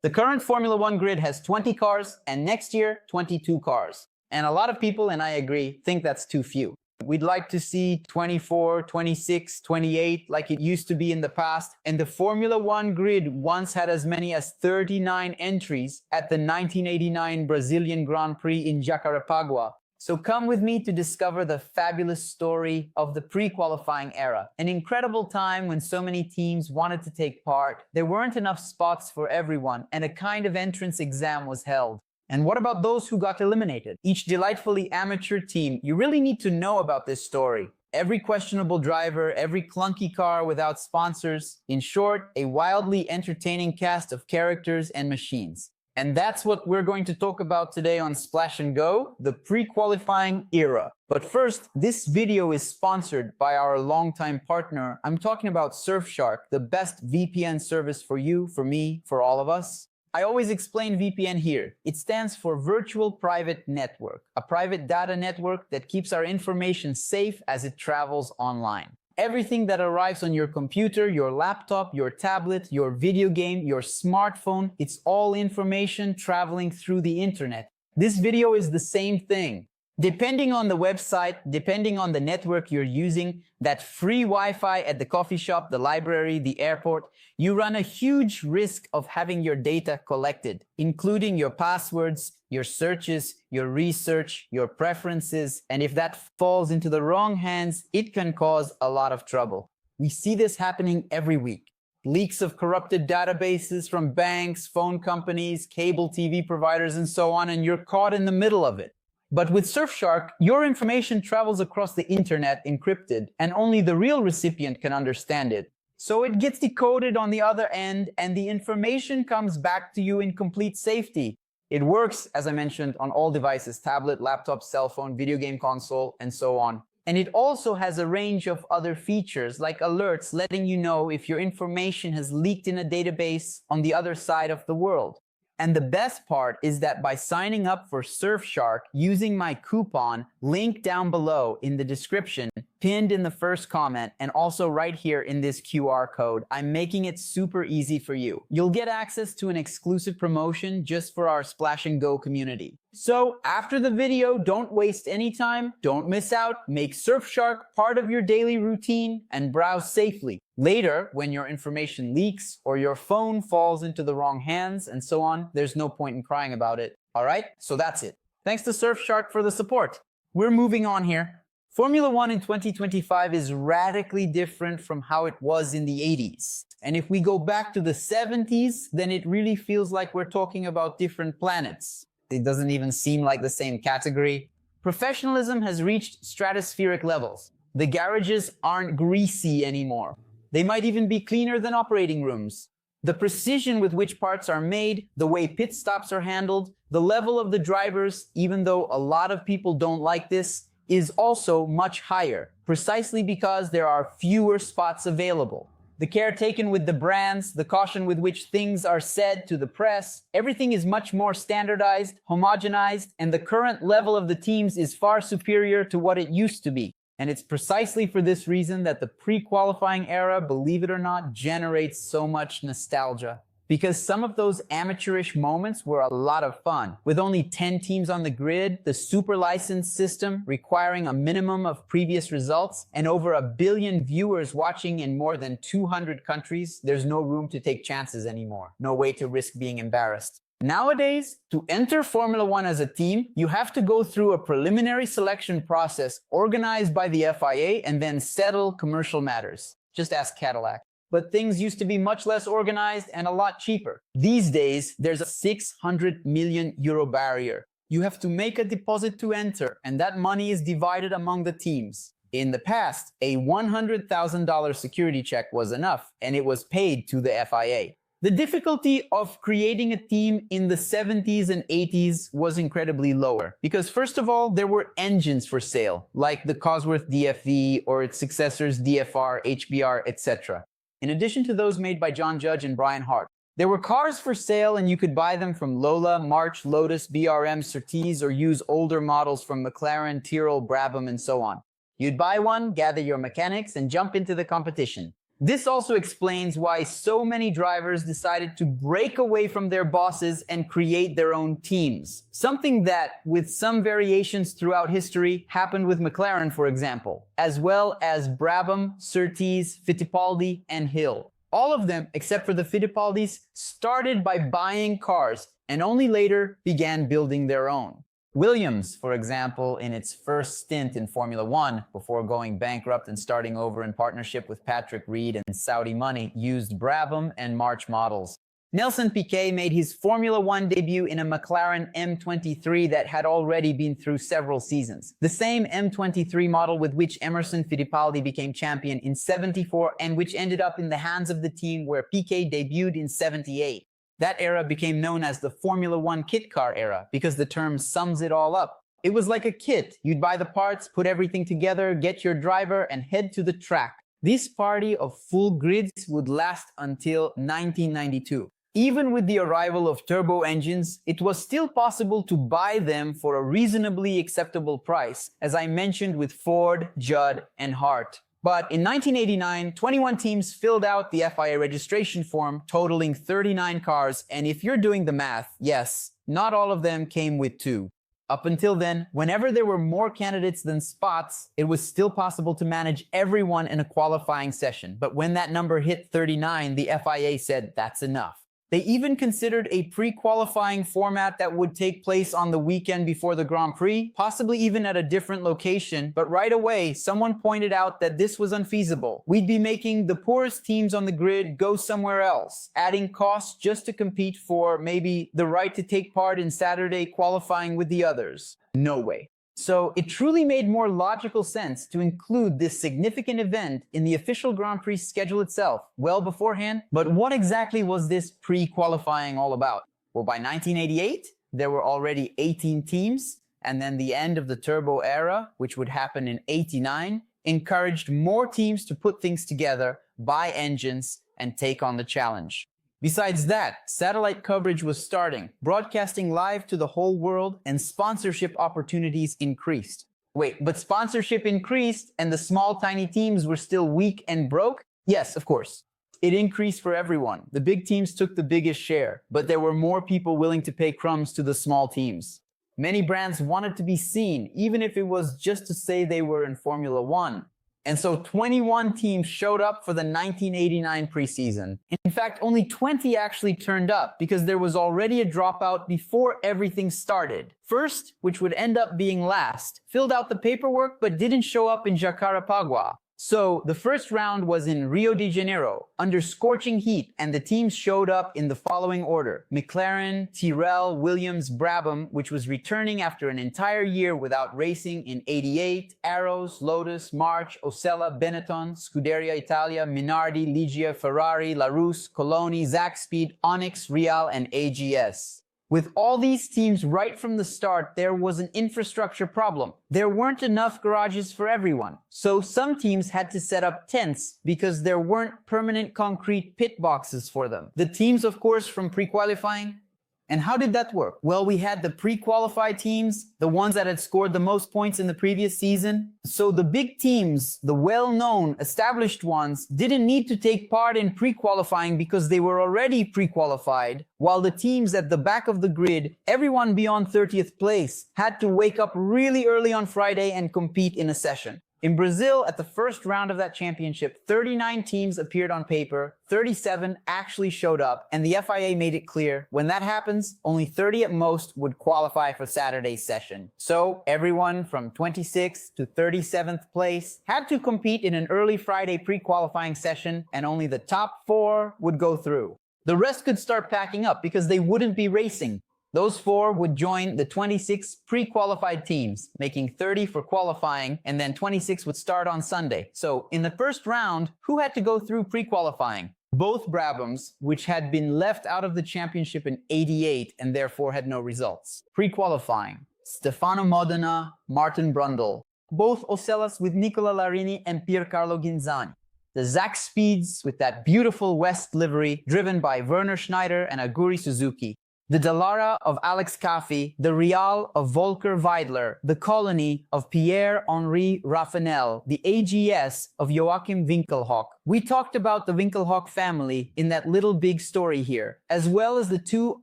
The current Formula One grid has 20 cars, and next year, 22 cars. And a lot of people, and I agree, think that's too few. We'd like to see 24, 26, 28 like it used to be in the past. And the Formula One grid once had as many as 39 entries at the 1989 Brazilian Grand Prix in 𝘾𝙤𝙥𝙮𝙦. So come with me to discover the fabulous story of the pre-qualifying era. An incredible time when so many teams wanted to take part. There weren't enough spots for everyone, and a kind of entrance exam was held. And what about those who got eliminated? Each delightfully amateur team, you really need to know about this story. Every questionable driver, every clunky car without sponsors. In short, a wildly entertaining cast of characters and machines. And that's what we're going to talk about today on Splash and Go, the pre-qualifying era. But first, this video is sponsored by our longtime partner. I'm talking about Surfshark, the best VPN service for you, for me, for all of us. I always explain VPN here. It stands for Virtual Private Network, a private data network that keeps our information safe as it travels online. Everything that arrives on your computer, your laptop, your tablet, your video game, your smartphone, it's all information traveling through the internet. This video is the same thing. Depending on the website, depending on the network you're using, that free Wi-Fi at the coffee shop, the library, the airport, you run a huge risk of having your data collected, including your passwords, your searches, your research, your preferences, and if that falls into the wrong hands, it can cause a lot of trouble. We see this happening every week. Leaks of corrupted databases from banks, phone companies, cable TV providers, and so on, and you're caught in the middle of it. But with Surfshark, your information travels across the internet encrypted, and only the real recipient can understand it. So it gets decoded on the other end, and the information comes back to you in complete safety. It works, as I mentioned, on all devices: tablet, laptop, cell phone, video game console, and so on. And it also has a range of other features, like alerts letting you know if your information has leaked in a database on the other side of the world. And the best part is that by signing up for Surfshark using my coupon, link down below in the description, pinned in the first comment, and also right here in this QR code, I'm making it super easy for you. You'll get access to an exclusive promotion just for our Splash and Go community. So after the video, don't waste any time, don't miss out, make Surfshark part of your daily routine, and browse safely. Later, when your information leaks or your phone falls into the wrong hands and so on, there's no point in crying about it. All right, so that's it. Thanks to Surfshark for the support. We're moving on here. Formula One in 2025 is radically different from how it was in the 80s. And if we go back to the 70s, then it really feels like we're talking about different planets. It doesn't even seem like the same category. Professionalism has reached stratospheric levels. The garages aren't greasy anymore. They might even be cleaner than operating rooms. The precision with which parts are made, the way pit stops are handled, the level of the drivers, even though a lot of people don't like this, is also much higher, precisely because there are fewer spots available. The care taken with the brands, the caution with which things are said to the press, everything is much more standardized, homogenized, and the current level of the teams is far superior to what it used to be. And it's precisely for this reason that the pre-qualifying era, believe it or not, generates so much nostalgia. Because some of those amateurish moments were a lot of fun. With only 10 teams on the grid, the super license system requiring a minimum of previous results, and over 1 billion viewers watching in more than 200 countries, there's no room to take chances anymore. No way to risk being embarrassed. Nowadays, to enter Formula One as a team, you have to go through a preliminary selection process organized by the FIA and then settle commercial matters. Just ask Cadillac. But things used to be much less organized and a lot cheaper. These days, there's a 600 million euro barrier. You have to make a deposit to enter, and that money is divided among the teams. In the past, a $100,000 security check was enough, and it was paid to the FIA. The difficulty of creating a team in the 70s and 80s was incredibly lower, because first of all, there were engines for sale, like the Cosworth DFV or its successors DFR, HBR, etc. In addition to those made by John Judge and Brian Hart. There were cars for sale and you could buy them from Lola, March, Lotus, BRM, Surtees, or use older models from McLaren, Tyrrell, Brabham, and so on. You'd buy one, gather your mechanics, and jump into the competition. This also explains why so many drivers decided to break away from their bosses and create their own teams. Something that, with some variations throughout history, happened with McLaren, for example, as well as Brabham, Surtees, Fittipaldi, and Hill. All of them, except for the Fittipaldis, started by buying cars and only later began building their own. Williams, for example, in its first stint in Formula One, before going bankrupt and starting over in partnership with Patrick Reed and Saudi money, used Brabham and March models. Nelson Piquet made his Formula One debut in a McLaren M23 that had already been through several seasons. The same M23 model with which Emerson Fittipaldi became champion in '74 and which ended up in the hands of the team where Piquet debuted in '78. That era became known as the Formula One kit car era because the term sums it all up. It was like a kit. You'd buy the parts, put everything together, get your driver, and head to the track. This party of full grids would last until 1992. Even with the arrival of turbo engines, it was still possible to buy them for a reasonably acceptable price, as I mentioned with Ford, Judd, and Hart. But in 1989, 21 teams filled out the FIA registration form, totaling 39 cars, and if you're doing the math, yes, not all of them came with two. Up until then, whenever there were more candidates than spots, it was still possible to manage everyone in a qualifying session. But when that number hit 39, the FIA said that's enough. They even considered a pre-qualifying format that would take place on the weekend before the Grand Prix, possibly even at a different location, but right away, someone pointed out that this was unfeasible. We'd be making the poorest teams on the grid go somewhere else, adding costs just to compete for maybe the right to take part in Saturday qualifying with the others. No way. So it truly made more logical sense to include this significant event in the official Grand Prix schedule itself, well beforehand. But what exactly was this pre-qualifying all about? Well, by 1988, there were already 18 teams, and then the end of the turbo era, which would happen in '89, encouraged more teams to put things together, buy engines, and take on the challenge. Besides that, satellite coverage was starting, broadcasting live to the whole world, and sponsorship opportunities increased. Wait, but sponsorship increased and the small tiny teams were still weak and broke? Yes, of course. It increased for everyone. The big teams took the biggest share, but there were more people willing to pay crumbs to the small teams. Many brands wanted to be seen, even if it was just to say they were in Formula One. And so 21 teams showed up for the 1989 preseason. In fact, only 20 actually turned up because there was already a dropout before everything started. First, which would end up being last, filled out the paperwork but didn't show up in Jacarepaguá. So the first round was in Rio de Janeiro, under scorching heat, and the teams showed up in the following order: McLaren, Tyrrell, Williams, Brabham, which was returning after an entire year without racing in '88, Arrows, Lotus, March, Osella, Benetton, Scuderia Italia, Minardi, Ligia, Ferrari, Larousse, Coloni, Zakspeed, Onyx, Real, and AGS. With all these teams right from the start, there was an infrastructure problem. There weren't enough garages for everyone. So some teams had to set up tents because there weren't permanent concrete pit boxes for them. The teams, of course, from pre-qualifying. And how did that work? Well, we had the pre-qualified teams, the ones that had scored the most points in the previous season. So the big teams, the well-known, established ones, didn't need to take part in pre-qualifying because they were already pre-qualified, while the teams at the back of the grid, everyone beyond 30th place, had to wake up really early on Friday and compete in a session. In Brazil, at the first round of that championship, 39 teams appeared on paper, 37 actually showed up, and the FIA made it clear, when that happens, only 30 at most would qualify for Saturday's session. So everyone from 26th to 37th place had to compete in an early Friday pre-qualifying session, and only the top 4 would go through. The rest could start packing up because they wouldn't be racing. Those 4 would join the 26 pre-qualified teams, making 30 for qualifying, and then 26 would start on Sunday. So in the first round, who had to go through pre-qualifying? Both Brabhams, which had been left out of the championship in '88 and therefore had no results. Pre-qualifying: Stefano Modena, Martin Brundle. Both Ocellas with Nicola Larini and Piercarlo Ghinzani. The Zakspeeds with that beautiful West livery driven by Werner Schneider and Aguri Suzuki. the 𝙪𝙧 of Alex Caffi, the 𝑟eal of Volker Weidler, the colony of Pierre-Henri Raffanel, the AGS of Joachim Winkelhock. We talked about the Winkelhock family in that little big story here, as well as the two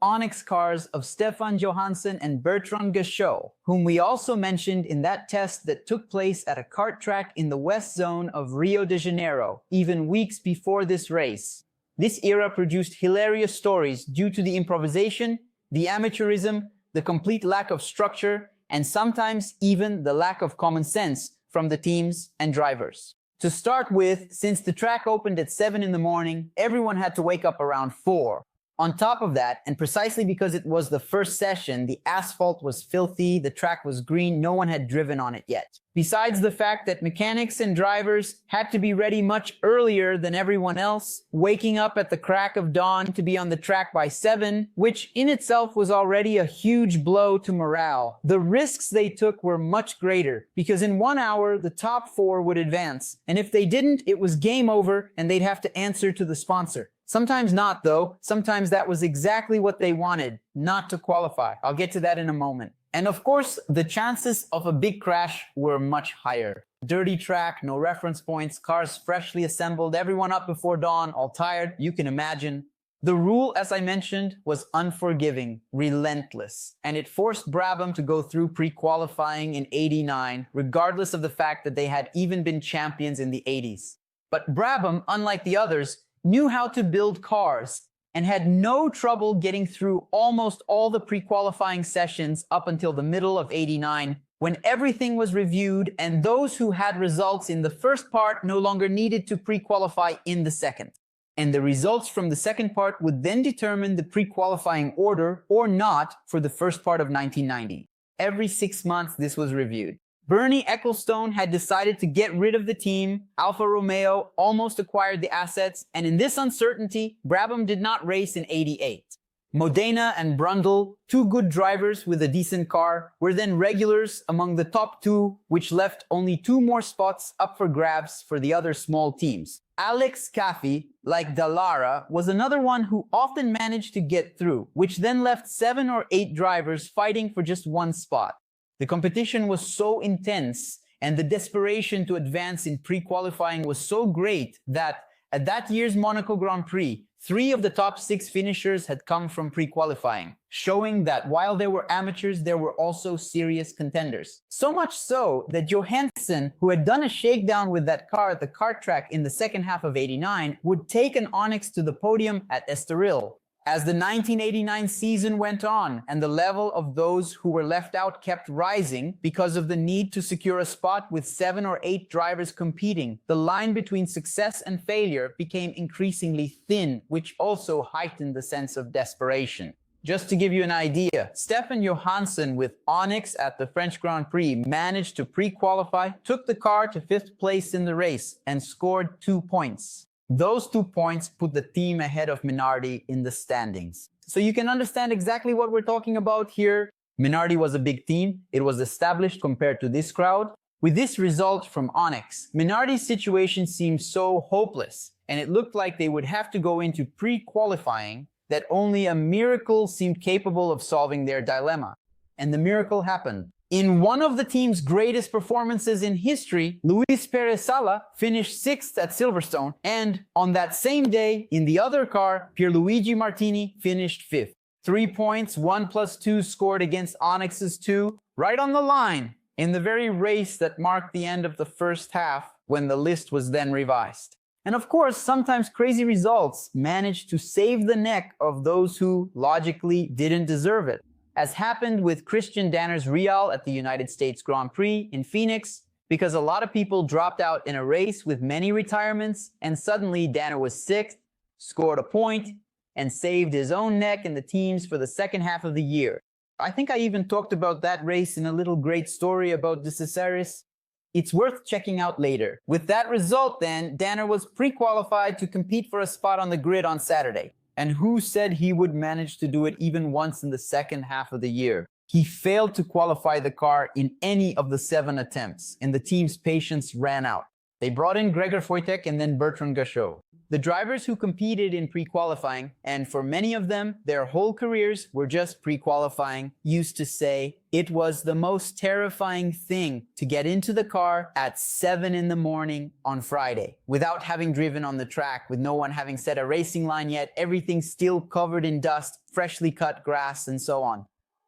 Onyx cars of Stefan Johansson and Bertrand Gachot, whom we also mentioned in that test that took place at a kart track in the west zone of Rio de Janeiro, even weeks before this race. This era produced hilarious stories due to the improvisation, the amateurism, the complete lack of structure, and sometimes even the lack of common sense from the teams and drivers. To start with, since the track opened at 7 in the morning, everyone had to wake up around 4. On top of that, and precisely because it was the first session, the asphalt was filthy, the track was green, no one had driven on it yet. Besides the fact that mechanics and drivers had to be ready much earlier than everyone else, waking up at the crack of dawn to be on the track by 7, which in itself was already a huge blow to morale. The risks they took were much greater, because in 1 hour, the top 4 would advance, and if they didn't, it was game over and they'd have to answer to the sponsor. Sometimes not, though. Sometimes that was exactly what they wanted, not to qualify. I'll get to that in a moment. And of course, the chances of a big crash were much higher. Dirty track, no reference points, cars freshly assembled, everyone up before dawn, all tired, you can imagine. The rule, as I mentioned, was unforgiving, relentless, and it forced Brabham to go through pre-qualifying in '89, regardless of the fact that they had even been champions in the '80s. But Brabham, unlike the others, knew how to build cars and had no trouble getting through almost all the pre-qualifying sessions up until the middle of '89, when everything was reviewed and those who had results in the first part no longer needed to pre-qualify in the second. And the results from the second part would then determine the pre-qualifying order or not for the first part of 1990. Every 6 months this was reviewed. Bernie Ecclestone had decided to get rid of the team, Alfa Romeo almost acquired the assets, and in this uncertainty, Brabham did not race in '88. Modena and Brundle, two good drivers with a decent car, were then regulars among the top 2, which left only 2 more spots up for grabs for the other small teams. Alex Caffi, like 𝙪𝙧, was another one who often managed to get through, which then left 7 or 8 drivers fighting for just 1 spot. The competition was so intense and the desperation to advance in pre-qualifying was so great that at that year's Monaco Grand Prix, 3 of the top 6 finishers had come from pre-qualifying, showing that while they were amateurs, there were also serious contenders. So much so that Johansson, who had done a shakedown with that car at the kart track in the second half of '89, would take an Onyx to the podium at Estoril. As the 1989 season went on and the level of those who were left out kept rising because of the need to secure a spot with 7 or 8 drivers competing, the line between success and failure became increasingly thin, which also heightened the sense of desperation. Just to give you an idea, Stefan Johansson with Onyx at the French Grand Prix managed to pre-qualify, took the car to 5th place in the race, and scored 2 points. Those 2 points put the team ahead of Minardi in the standings. So you can understand exactly what we're talking about here. Minardi was a big team. It was established compared to this crowd. With this result from Onyx, Minardi's situation seemed so hopeless, and it looked like they would have to go into pre-qualifying that only a miracle seemed capable of solving their dilemma. And the miracle happened. In one of the team's greatest performances in history, Luis Perez Sala finished 6th at Silverstone, and on that same day, in the other car, Pierluigi Martini finished 5th. 3 points, 1 + 2 scored against Onyx's 2, right on the line, in the very race that marked the end of the first half, when the list was then revised. And of course, sometimes crazy results managed to save the neck of those who, logically, didn't deserve it. As happened with Christian Danner's 𝙑𝙑 at the United States Grand Prix in Phoenix, because a lot of people dropped out in a race with many retirements, and suddenly Danner was 6th, scored a point, and saved his own neck and the team's for the second half of the year. I think I even talked about that race in a little great story about De Cesaris. It's worth checking out later. With that result then, Danner was pre-qualified to compete for a spot on the grid on Saturday. And who said he would manage to do it even once in the second half of the year? He failed to qualify the car in any of the 7 attempts, and the team's patience ran out. They brought in Gregor Wojtek and then Bertrand Gachot. The drivers who competed in pre-qualifying, and for many of them, their whole careers were just pre-qualifying, used to say, it was the most terrifying thing to get into the car at 7 in the morning on Friday, without having driven on the track, with no one having set a racing line yet, everything still covered in dust, freshly cut grass, and so on.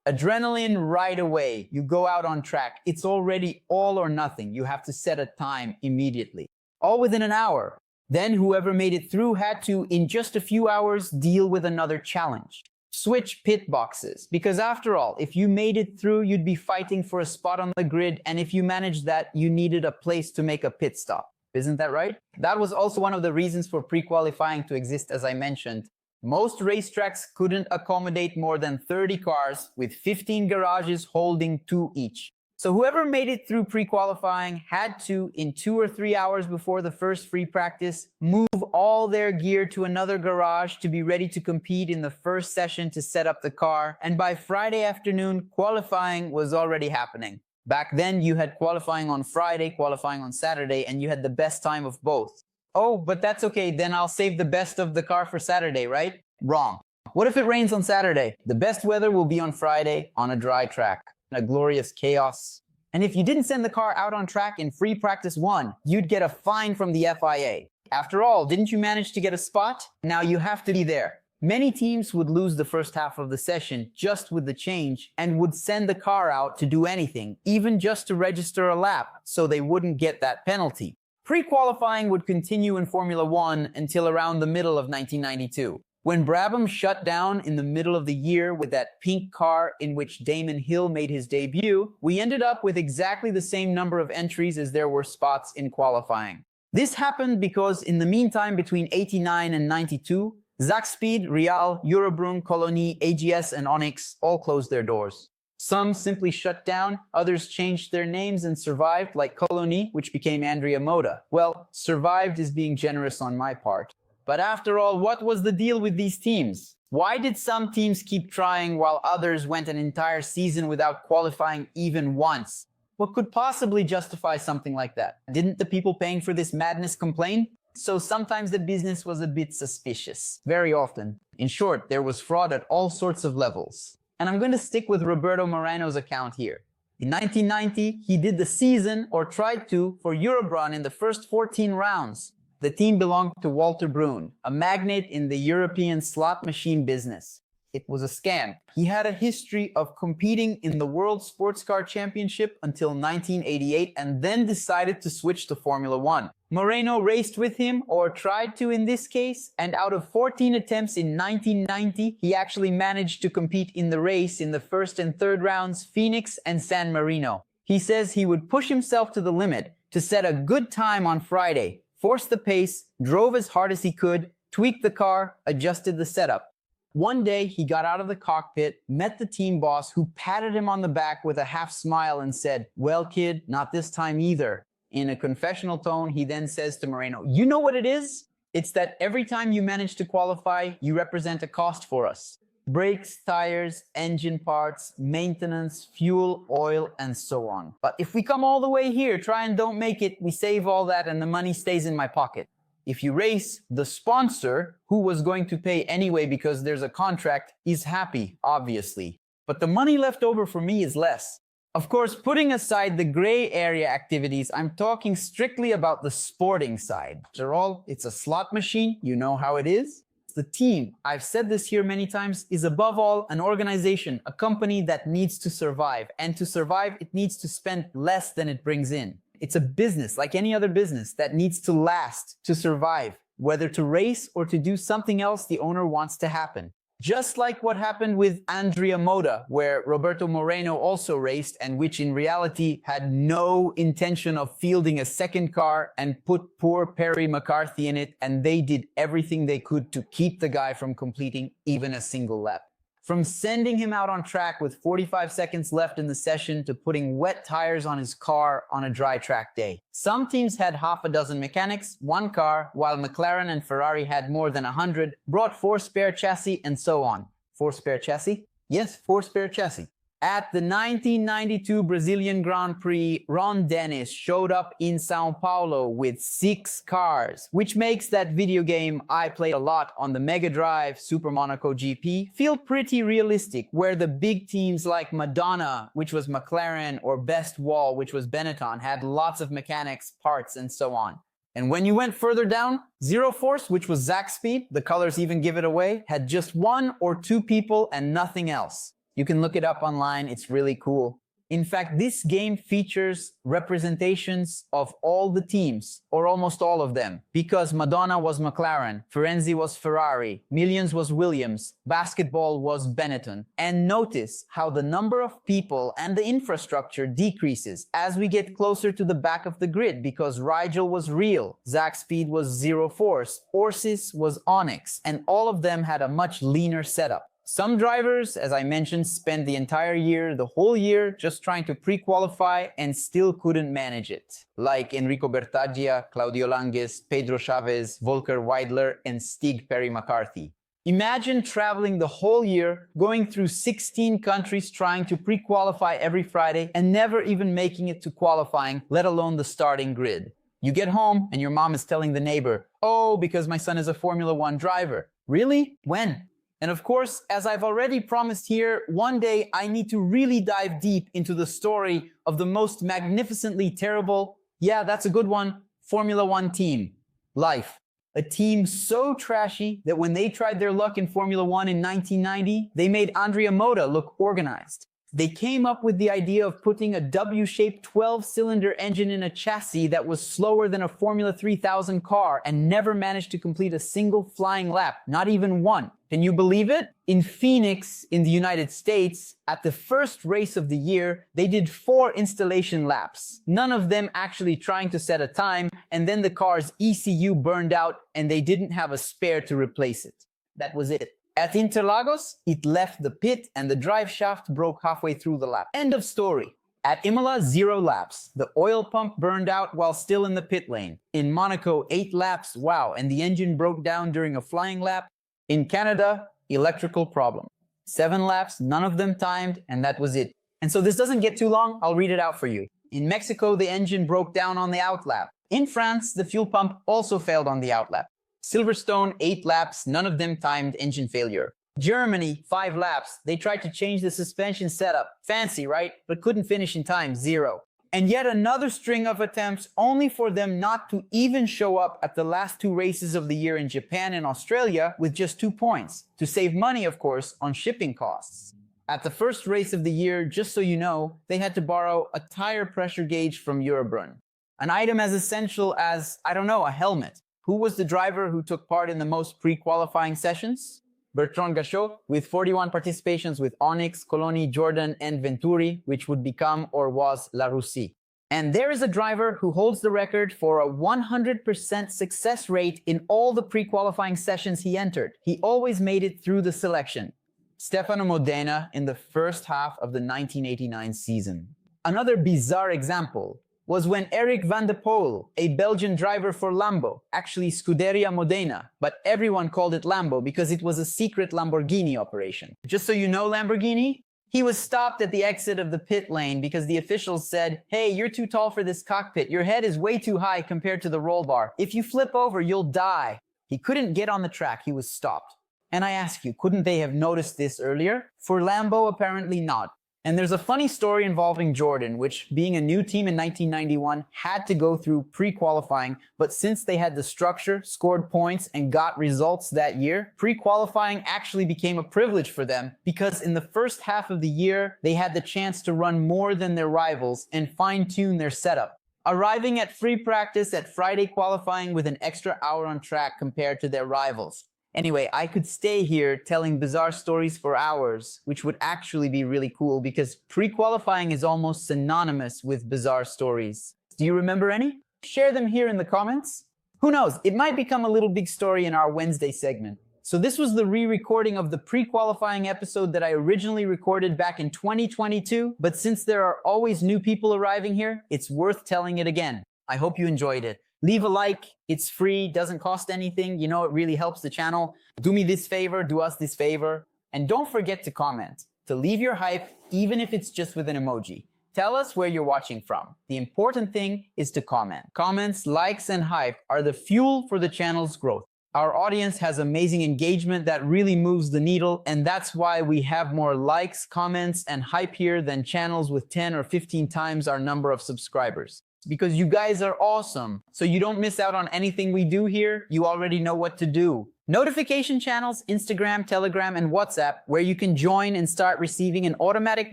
Adrenaline right away. You go out on track. It's already all or nothing. You have to set a time immediately. All within an hour. Then whoever made it through had to, in just a few hours, deal with another challenge. Switch pit boxes. Because after all, if you made it through, you'd be fighting for a spot on the grid, and if you managed that, you needed a place to make a pit stop. Isn't that right? That was also one of the reasons for pre-qualifying to exist, as I mentioned. Most racetracks couldn't accommodate more than 30 cars, with 15 garages holding 2 each. So whoever made it through pre-qualifying had to, in 2 or 3 hours before the first free practice, move all their gear to another garage to be ready to compete in the first session to set up the car, and by Friday afternoon, qualifying was already happening. Back then, you had qualifying on Friday, qualifying on Saturday, and you had the best time of both. Oh, but that's okay, then I'll save the best of the car for Saturday, right? Wrong. What if it rains on Saturday? The best weather will be on Friday on a dry track. A glorious chaos. And if you didn't send the car out on track in free practice 1, you'd get a fine from the FIA. After all, didn't you manage to get a spot? Now you have to be there. Many teams would lose the first half of the session just with the change and would send the car out to do anything, even just to register a lap, so they wouldn't get that penalty. Pre-qualifying would continue in Formula 1 until around the middle of 1992. When Brabham shut down in the middle of the year with that pink car in which Damon Hill made his debut, we ended up with exactly the same number of entries as there were spots in qualifying. This happened because in the meantime, between 89 and 92, Zakspeed, Real, Eurobrun, Colony, AGS, and Onyx all closed their doors. Some simply shut down, others changed their names and survived, like Colony, which became Andrea Moda. Well, survived is being generous on my part. But after all, what was the deal with these teams? Why did some teams keep trying while others went an entire season without qualifying even once? What could possibly justify something like that? Didn't the people paying for this madness complain? So sometimes the business was a bit suspicious. Very often. In short, there was fraud at all sorts of levels. And I'm going to stick with Roberto Moreno's account here. In 1990, he did the season, or tried to, for Eurobrun in the first 14 rounds. The team belonged to Walter Brun, a magnate in the European slot machine business. It was a scam. He had a history of competing in the World Sports Car Championship until 1988 and then decided to switch to Formula 1. Moreno raced with him, or tried to in this case, and out of 14 attempts in 1990, he actually managed to compete in the race in the first and third rounds, Phoenix and San Marino. He says he would push himself to the limit to set a good time on Friday, forced the pace, drove as hard as he could, tweaked the car, adjusted the setup. One day, he got out of the cockpit, met the team boss, who patted him on the back with a half smile and said, "Well, kid, not this time either." In a confessional tone, he then says to Moreno, "You know what it is? It's that every time you manage to qualify, you represent a cost for us. Brakes, tires, engine parts, maintenance, fuel, oil, and so on. But if we come all the way here, try and don't make it, we save all that and the money stays in my pocket. If you race, the sponsor, who was going to pay anyway because there's a contract, is happy, obviously. But the money left over for me is less." Of course, putting aside the gray area activities, I'm talking strictly about the sporting side. After all, it's a slot machine, you know how it is. The team, I've said this here many times, is above all an organization, a company that needs to survive. And to survive, it needs to spend less than it brings in. It's a business, like any other business, that needs to last, to survive, whether to race or to do something else the owner wants to happen. Just like what happened with Andrea Moda, where Roberto Moreno also raced and which in reality had no intention of fielding a second car and put poor Perry McCarthy in it, and they did everything they could to keep the guy from completing even a single lap. From sending him out on track with 45 seconds left in the session to putting wet tires on his car on a dry track day. Some teams had half a dozen mechanics, one car, while McLaren and Ferrari had more than 100, brought 4 spare chassis, and so on. 4 spare chassis? Yes, 4 spare chassis. At the 1992 Brazilian Grand Prix, Ron Dennis showed up in São Paulo with 6 cars, which makes that video game I played a lot on the Mega Drive, Super Monaco GP, feel pretty realistic, where the big teams like Madonna, which was McLaren, or Best Wall, which was Benetton, had lots of mechanics, parts, and so on. And when you went further down, Zero Force, which was Zack Speed, the colors even give it away, had just 1 or 2 people and nothing else. You can look it up online, it's really cool. In fact, this game features representations of all the teams, or almost all of them, because Madonna was McLaren, Firenze was Ferrari, Millions was Williams, Basketball was Benetton. And notice how the number of people and the infrastructure decreases as we get closer to the back of the grid, because Rigel was Real, Zack Speed was Zero Force, Orsis was Onyx, and all of them had a much leaner setup. Some drivers, as I mentioned, spent the entire year, the whole year, just trying to pre-qualify and still couldn't manage it. Like Enrico Bertaggia, Claudio Langes, Pedro Chavez, Volker Weidler, and Stig Perry McCarthy. Imagine traveling the whole year, going through 16 countries trying to pre-qualify every Friday and never even making it to qualifying, let alone the starting grid. You get home and your mom is telling the neighbor, "Oh, because my son is a Formula 1 driver." Really? When? And of course, as I've already promised here, one day I need to really dive deep into the story of the most magnificently terrible, yeah, that's a good one, Formula 1 team, Life. A team so trashy that when they tried their luck in Formula 1 in 1990, they made Andrea Moda look organized. They came up with the idea of putting a W-shaped 12-cylinder engine in a chassis that was slower than a Formula 3000 car and never managed to complete a single flying lap, not even one. Can you believe it? In Phoenix, in the United States, at the first race of the year, they did 4 installation laps, none of them actually trying to set a time, and then the car's ECU burned out and they didn't have a spare to replace it. That was it. At Interlagos, it left the pit and the drive shaft broke halfway through the lap. End of story. At Imola, 0 laps. The oil pump burned out while still in the pit lane. In Monaco, 8 laps, wow, and the engine broke down during a flying lap. In Canada, electrical problem. 7 laps, none of them timed, and that was it. And so this doesn't get too long, I'll read it out for you. In Mexico, the engine broke down on the outlap. In France, the fuel pump also failed on the outlap. Silverstone, 8 laps, none of them timed, engine failure. Germany, 5 laps. They tried to change the suspension setup. Fancy, right? But couldn't finish in time, 0. And yet another string of attempts only for them not to even show up at the last 2 races of the year in Japan and Australia with just 2 points. To save money, of course, on shipping costs. At the first race of the year, just so you know, they had to borrow a tire pressure gauge from Eurobrunn. An item as essential as, I don't know, a helmet. Who was the driver who took part in the most pre-qualifying sessions? Bertrand Gachot, with 41 participations with Onyx, Coloni, Jordan, and Venturi, which would become or was La Russie. And there is a driver who holds the record for a 100% success rate in all the pre-qualifying sessions he entered. He always made it through the selection. Stefano Modena in the first half of the 1989 season. Another bizarre example was when Eric van de Poel, a Belgian driver for Lambo, actually Scuderia Modena, but everyone called it Lambo because it was a secret Lamborghini operation. Just so you know, Lamborghini, he was stopped at the exit of the pit lane because the officials said, "Hey, you're too tall for this cockpit. Your head is way too high compared to the roll bar. If you flip over, you'll die." He couldn't get on the track, he was stopped. And I ask you, couldn't they have noticed this earlier? For Lambo, apparently not. And there's a funny story involving Jordan, which, being a new team in 1991, had to go through pre-qualifying, but since they had the structure, scored points, and got results that year, pre-qualifying actually became a privilege for them, because in the first half of the year, they had the chance to run more than their rivals and fine-tune their setup, arriving at free practice at Friday qualifying with an extra hour on track compared to their rivals. Anyway, I could stay here telling bizarre stories for hours, which would actually be really cool because pre-qualifying is almost synonymous with bizarre stories. Do you remember any? Share them here in the comments. Who knows, it might become a little big story in our Wednesday segment. So this was the re-recording of the pre-qualifying episode that I originally recorded back in 2022, but since there are always new people arriving here, it's worth telling it again. I hope you enjoyed it. Leave a like, it's free, doesn't cost anything, you know, it really helps the channel. Do me this favor, do us this favor, and don't forget to comment. to leave your hype, even if it's just with an emoji. Tell us where you're watching from. The important thing is to comment. Comments, likes, and hype are the fuel for the channel's growth. Our audience has amazing engagement that really moves the needle, and that's why we have more likes, comments, and hype here than channels with 10 or 15 times our number of subscribers. Because you guys are awesome. So you don't miss out on anything we do here, you already know what to do. Notification channels, Instagram, Telegram, and WhatsApp, where you can join and start receiving an automatic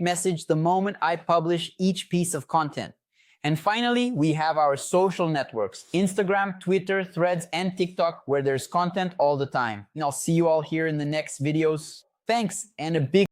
message the moment I publish each piece of content. And finally, we have our social networks, Instagram, Twitter, Threads, and TikTok, where there's content all the time. And I'll see you all here in the next videos. Thanks, and a big